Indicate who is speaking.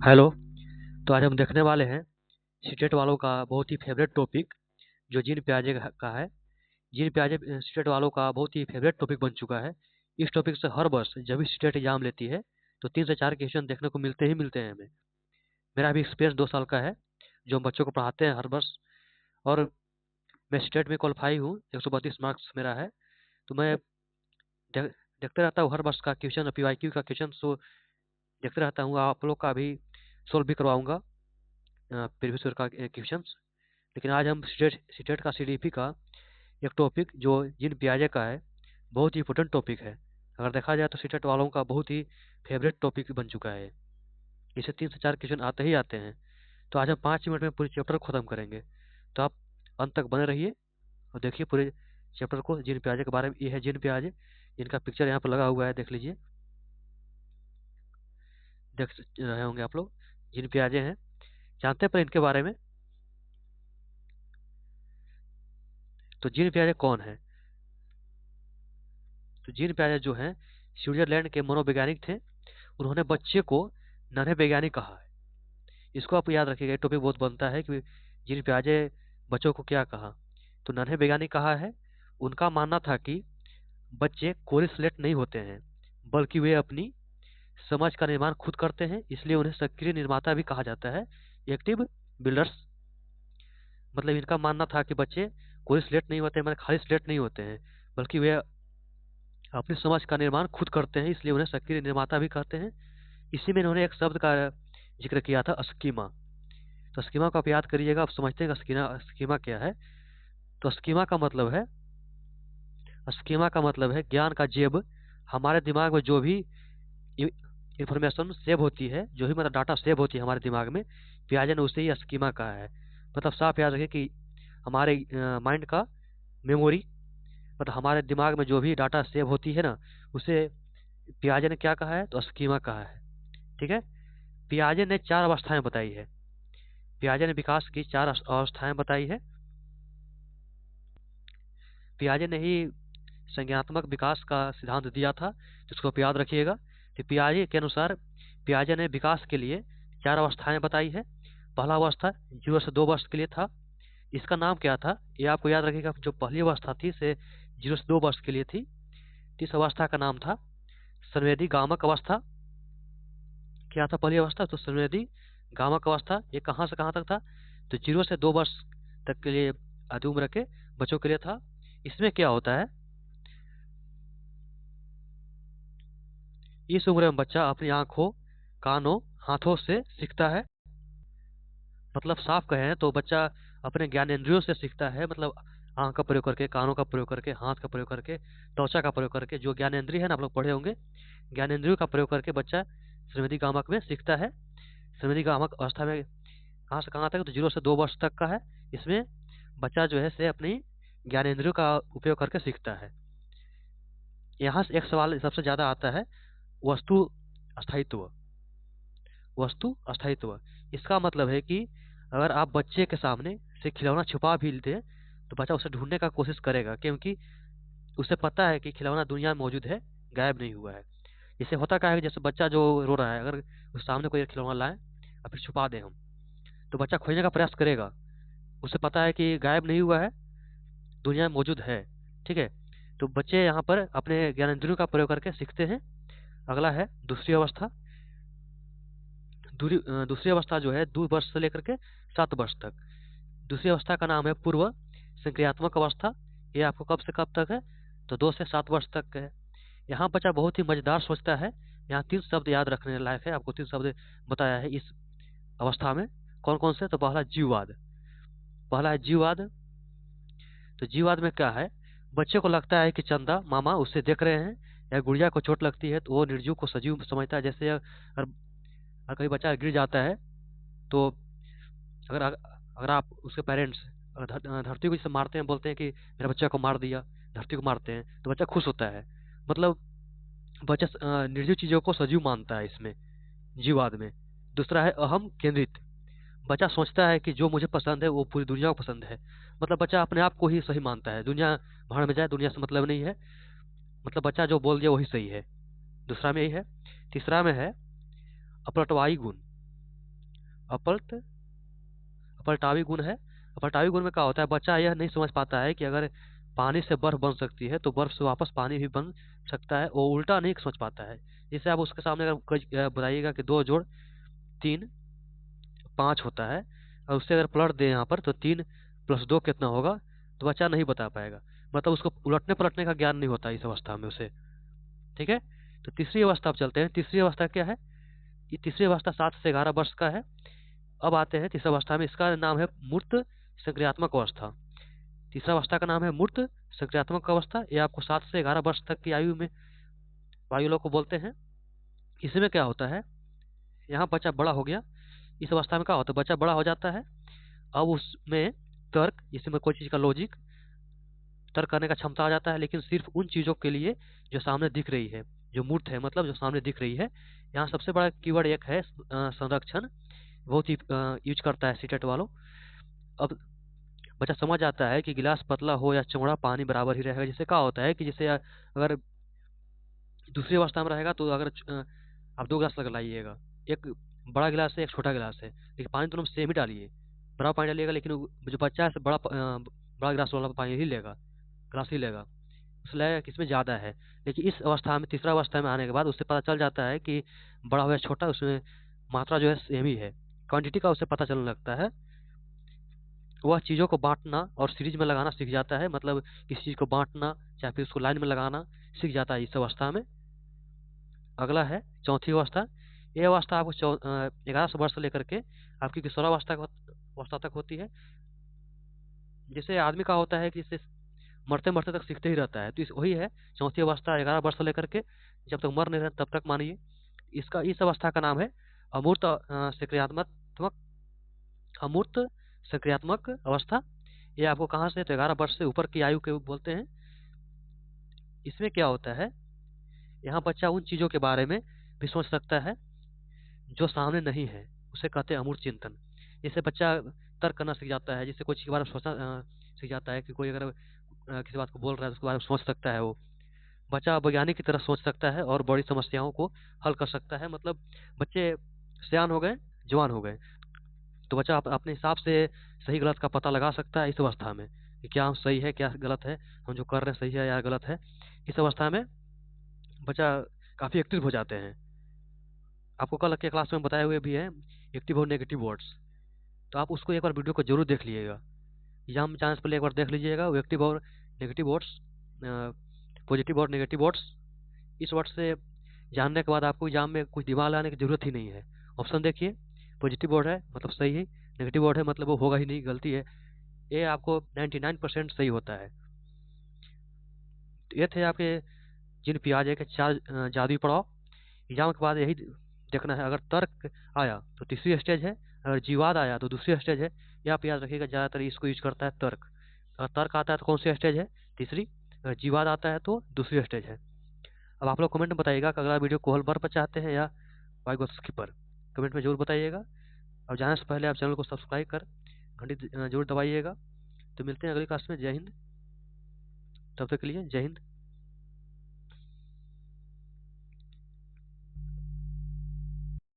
Speaker 1: Hello. तो आज हम देखने वाले हैं स्टेट वालों का बहुत ही फेवरेट टॉपिक जो जीन पियाजे का है। जीन पियाजे स्टेट वालों का बहुत ही फेवरेट टॉपिक बन चुका है। इस टॉपिक से हर वर्ष जब भी स्टेट एग्जाम लेती है तो 3 से 4 क्वेश्चन देखने को मिलते ही मिलते हैं हमें। मेरा भी एक्सपीरियंस 2 साल का है जो हम बच्चों को पढ़ाते हैं हर वर्ष। और मैं स्टेट में क्वालिफाई हूँ, 132 मार्क्स मेरा है। तो मैं दे- देखते रहता हूँ हर वर्ष का क्वेश्चन, PYQ का क्वेश्चन सो देखते रहता हूँ। आप लोग का भी सोल्व भी करवाऊंगा प्रीवियस ईयर का क्वेश्चंस। लेकिन आज हम स्टेट स्टेट का CDP का एक टॉपिक जो जिन पियाजे का है, बहुत ही इंपॉर्टेंट टॉपिक है। अगर देखा जाए तो स्टेट वालों का बहुत ही फेवरेट टॉपिक बन चुका है। इसे 3 से 4 क्वेश्चन आते ही आते हैं। तो आज हम 5 मिनट में पूरे चैप्टर को खत्म करेंगे। तो आप अंत तक बने रहिए और देखिए पूरे चैप्टर को। जिन पियाजे के बारे में, ये है जिन पियाजे, इनका पिक्चर यहाँ पर लगा हुआ है, देख लीजिए। देख रहे होंगे आप लोग, जिन पियाजे हैं। जानते हैं पर इनके बारे में। तो जिन पियाजे कौन है? तो जीन पियाजे जो हैं स्विट्जरलैंड के मनोवैज्ञानिक थे। उन्होंने बच्चे को नन्हे वैज्ञानिक कहा है। इसको आप याद रखिएगा, टॉपिक बहुत बनता है कि जीन पियाजे बच्चों को क्या कहा। तो नन्हे वैज्ञानिक कहा है। उनका मानना था कि बच्चे कोरे स्लेट नहीं होते हैं, बल्कि वे अपनी समझ का निर्माण खुद करते हैं, इसलिए उन्हें सक्रिय निर्माता भी कहा जाता है, एक्टिव बिल्डर्स। मतलब इनका मानना था कि बच्चे कोरे स्लेट नहीं होते, मतलब खाली स्लेट नहीं होते हैं, बल्कि वे अपनी समझ का निर्माण खुद करते हैं, इसलिए उन्हें सक्रिय निर्माता भी कहते हैं। इसी में इन्होंने एक शब्द का जिक्र किया था, स्कीमा। तो स्कीमा को आप याद करिएगा। आप समझते हैं कि स्कीमा स्कीमा क्या है? तो स्कीमा का मतलब है ज्ञान का जेब। हमारे दिमाग में जो भी इंफॉर्मेशन सेव होती है, जो भी मतलब डाटा सेव होती है हमारे दिमाग में, पियाजे ने उसे ही स्कीमा कहा है। मतलब साफ याद रखिए कि हमारे माइंड का मेमोरी, मतलब हमारे दिमाग में जो भी डाटा सेव होती है ना, उसे पियाजे ने क्या कहा है? तो स्कीमा कहा है। ठीक है। पियाजे ने 4 अवस्थाएं बताई है। पियाजे ने विकास की 4 अवस्थाएं बताई है। पियाजे ने ही संज्ञानात्मक विकास का सिद्धांत दिया था, जिसको आप याद रखिएगा। तो पियाजे के अनुसार पियाजे ने विकास के लिए 4 अवस्थाएं बताई है। पहला अवस्था 0 से 2 वर्ष के लिए था। इसका नाम क्या था ये आपको याद रखिएगा। जो पहली अवस्था थी से 0 से 2 वर्ष के लिए थी। इस अवस्था का नाम था संवेदी गामक अवस्था। क्या था पहली अवस्था? तो संवेदी गामक अवस्था। ये कहाँ से कहाँ तक था? तो 0 से 2 वर्ष तक के लिए, आदि उम्र के बच्चों के लिए था। इसमें क्या होता है, इस उम्र में बच्चा अपनी आंखों, कानों, हाथों से सीखता है। मतलब साफ कहें तो बच्चा अपने ज्ञानेंद्रियों से सीखता है। मतलब आंख का प्रयोग करके, कानों का प्रयोग करके, हाथ का प्रयोग करके, त्वचा का प्रयोग करके, जो ज्ञानेंद्रिय है ना, आप लोग पढ़े होंगे, ज्ञानेंद्रियों का प्रयोग करके बच्चा श्रीमती गामक में सीखता है। श्रीमती गामक अवस्था में कहाँ से कहाँ तक? तो 0 से 2 वर्ष तक का है। इसमें बच्चा जो है से अपनी ज्ञानेंद्रियों का उपयोग करके सीखता है। यहाँ से एक सवाल सबसे ज्यादा आता है, वस्तु स्थायित्व। वस्तु अस्थायित्व, इसका मतलब है कि अगर आप बच्चे के सामने से खिलौना छुपा भी दें तो बच्चा उसे ढूंढने का कोशिश करेगा, क्योंकि उसे पता है कि खिलौना दुनिया में मौजूद है, गायब नहीं हुआ है। इससे होता क्या है कि जैसे बच्चा जो रो रहा है, अगर उस सामने कोई खिलौना लाए और फिर छुपा दे हम, तो बच्चा खोजने का प्रयास करेगा। उसे पता है कि गायब नहीं हुआ है, दुनिया में मौजूद है। ठीक है। तो बच्चे यहाँ पर अपने ज्ञानेंद्रियों का प्रयोग करके सीखते हैं। अगला है दूसरी अवस्था। दूसरी अवस्था जो है 2 वर्ष से लेकर के 7 वर्ष तक। दूसरी अवस्था का नाम है पूर्व संक्रियात्मक अवस्था। ये आपको कब से कब तक है? तो 2 से 7 वर्ष तक है। यहाँ बच्चा बहुत ही मजेदार सोचता है। यहाँ 3 शब्द याद रखने लायक है। आपको 3 शब्द बताया है इस अवस्था में। कौन कौन से? तो पहला जीववाद। पहला है जीववाद। तो जीववाद में क्या है? बच्चे को लगता है कि चंदा मामा उसे देख रहे हैं, या गुड़िया को चोट लगती है तो वो निर्जीव को सजीव समझता है। जैसे अगर कोई बच्चा गिर जाता है तो अगर अगर आप उसके पेरेंट्स धरती को जैसे मारते हैं, बोलते हैं कि मेरा बच्चा को मार दिया, धरती को मारते हैं, तो बच्चा खुश होता है। मतलब बच्चा निर्जीव चीजों को सजीव मानता है इसमें, जीववाद में। दूसरा है अहम केंद्रित। बच्चा सोचता है कि जो मुझे पसंद है वो पूरी दुनिया को पसंद है। मतलब बच्चा अपने आप को ही सही मानता है, दुनिया भाड़ में जाए, दुनिया से मतलब नहीं है। मतलब बच्चा जो बोल दिया वही सही है। दूसरा में यही है। तीसरा में है अपलटवाई गुण। अपल्ट अपल्टावी गुण है। अपल्टावी गुण में क्या होता है, बच्चा यह नहीं समझ पाता है कि अगर पानी से बर्फ बन सकती है तो बर्फ से वापस पानी भी बन सकता है, वो उल्टा नहीं समझ पाता है। जैसे आप उसके सामने अगर बताइएगा कि 2 जोड़ 3 5 होता है, और उससे अगर पलट दे यहाँ पर तो 3 + 2 कितना होगा, तो बच्चा नहीं बता पाएगा। मतलब उसको उलटने पलटने का ज्ञान नहीं होता इस अवस्था में उसे। ठीक है, तो तीसरी अवस्था आप चलते हैं। तीसरी अवस्था क्या है, ये तीसरी अवस्था 7 से 11 वर्ष का है। अब आते हैं तीसरी अवस्था में, इसका नाम है मूर्त सक्रियात्मक अवस्था। तीसरा अवस्था का नाम है मूर्त सक्रियात्मक अवस्था। ये आपको 7 से 11 वर्ष तक की आयु में वायु लोग को बोलते हैं। इसमें क्या होता है, यहाँ बच्चा बड़ा हो गया। इस अवस्था में क्या होता है, बच्चा बड़ा हो जाता है। अब उसमें तर्क, इसमें कोई चीज का लॉजिक, तर्क करने का क्षमता आ जाता है, लेकिन सिर्फ उन चीजों के लिए जो सामने दिख रही है, जो मूर्त है, मतलब जो सामने दिख रही है। यहाँ सबसे बड़ा कीवर्ड एक है संरक्षण, बहुत ही यूज करता है सीटेट वालों। अब बच्चा समझ जाता है कि गिलास पतला हो या चौड़ा पानी बराबर ही रहेगा। जैसे क्या होता है कि जैसे अगर दूसरी अवस्था में रहेगा तो अगर आप 2 गिलास लग लाइएगा, एक बड़ा गिलास है एक छोटा गिलास है, लेकिन पानी दोनों में सेम ही डालिए, बड़ा पानी डालिएगा, लेकिन जो बच्चा है बड़ा गिलास वाला पानी ही लेगा, गिलास ही लेगा। उससे लगेगा कि इसमें ज़्यादा है। लेकिन इस अवस्था में, तीसरा अवस्था में आने के बाद उससे पता चल जाता है कि बड़ा हो या छोटा, उसमें मात्रा जो है सेम ही है, क्वांटिटी का उसे पता चलने लगता है। वह चीज़ों को बांटना और सीरीज में लगाना सीख जाता है। मतलब किसी चीज़ को बांटना चाहे फिर उसको लाइन में लगाना सीख जाता है इस अवस्था में। अगला है चौथी अवस्था। ये अवस्था आपको 11 वर्ष से लेकर के आपकी किशोरावस्था तक होती है। जैसे आदमी का होता है कि जैसे मरते मरते तक सीखते ही रहता है, तो वही है चौथी अवस्था। 11 वर्ष से लेकर के जब तक मर नहीं रहे तब तक मानिए। इस अवस्था का नाम है अमूर्त सक्रियात्मक अमूर्त सक्रियात्मक अवस्था। ये आपको कहाँ से, तो 11 वर्ष से ऊपर की आयु के बोलते हैं। इसमें क्या होता है, यहाँ बच्चा उन चीज़ों के बारे में भी सोच सकता है जो सामने नहीं है, उसे कहते हैं अमूर्त चिंतन। जैसे बच्चा तर्क करना सीख जाता है, जिससे कोई चीज़ के बारे में सोचना सीख जाता है कि कोई अगर किसी बात को बोल रहा है तो उसके बारे में सोच सकता है। वो बच्चा वैज्ञानिक की तरह सोच सकता है और बड़ी समस्याओं को हल कर सकता है। मतलब बच्चे सयान हो गए, जवान हो गए, तो बच्चा अपने हिसाब से सही गलत का पता लगा सकता है इस अवस्था में, कि क्या सही है क्या गलत है, हम जो कर रहे हैं सही है या गलत है। इस अवस्था में बच्चा काफ़ी एक्टिव हो जाते हैं। आपको कल के क्लास में बताए हुए भी हैं एक्टिव और नेगेटिव वर्ड्स, तो आप उसको एक बार वीडियो को जरूर देख लीजिएगा। एग्जाम चांस पहले एक बार देख लीजिएगा वो एक्टिव और नेगेटिव वर्ड्स, पॉजिटिव और नेगेटिव वर्ड्स। इस वर्ड से जानने के बाद आपको एग्जाम में कुछ दिमाग लगाने की जरूरत ही नहीं है। ऑप्शन देखिए, पॉजिटिव वर्ड है मतलब सही है, नेगेटिव वर्ड है मतलब वो होगा ही नहीं, गलती है। ये आपको 99% सही होता है। तो ये थे आपके जिन पियाजे के 4 जादुई पड़ाव। एग्जाम के बाद यही देखना है, अगर तर्क आया तो तीसरी स्टेज है, अगर जीवाद आया तो दूसरी स्टेज है। या आप याद रखिएगा ज़्यादातर इसको यूज करता है तर्क। अगर तर्क आता है तो कौन सी स्टेज है, तीसरी। अगर जीवाद आता है तो दूसरी स्टेज है। अब आप लोग कमेंट में बताइएगा कि अगला वीडियो कोहल पर चाहते हैं या वाइगोत्स्की पर, कमेंट में जरूर बताइएगा। और जाने से पहले आप चैनल को सब्सक्राइब कर घंटी जरूर दबाइएगा। तो मिलते हैं अगली क्लास में। जय हिंद, तब तक के लिए जय हिंद।